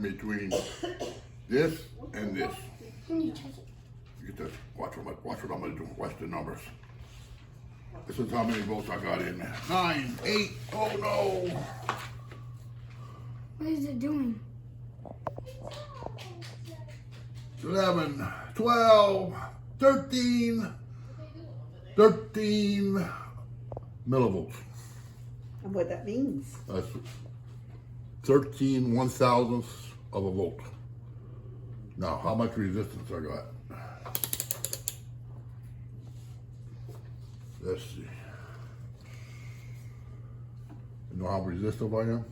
between this and this. Can you touch it? Get this. Watch what I'm gonna do. Watch the numbers. This is how many volts I got in there. 9, 8. Oh no! What is it doing? 11, 12, 13 millivolts. And what that means? That's 13 1/1000ths of a volt. Now, how much resistance I got? Let's see. You know how resistive I am?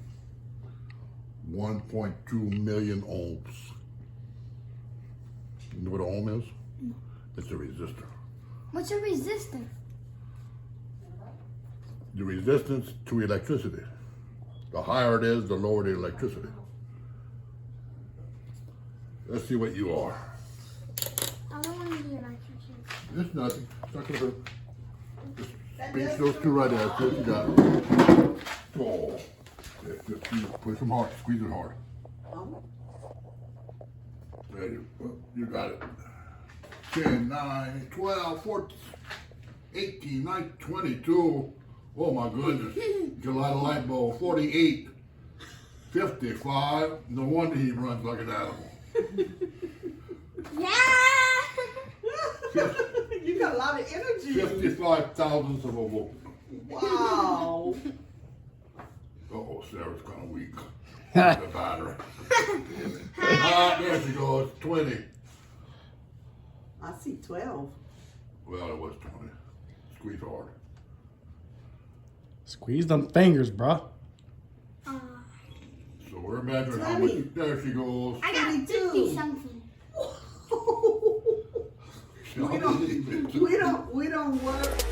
1.2 million ohms. You know what an ohm is? No. It's a resistor. What's a resistor? The resistance to electricity. The higher it is, the lower the electricity. Let's see what you are. I don't want to be an electrician. It's nothing. It's not gonna hurt. Just pinch those two right there. That's what you got. Oh. Just push them hard. Squeeze it hard. There you got it. 10, 9, 12, 14, 18, 19, 22. Oh my goodness. Get a lot of light bulb. 48, 55. No wonder he runs like an animal. Yeah! You got a lot of energy. 55 thousandths of a volt. Wow. Uh-oh, Sarah's kind of weak. The battery. Ah, there she goes. 20. I see 12. Well, it was 20. Squeeze hard. Squeeze them fingers, bruh. So we're measuring how 20. much. There she goes. I got 22. 50 something. We don't work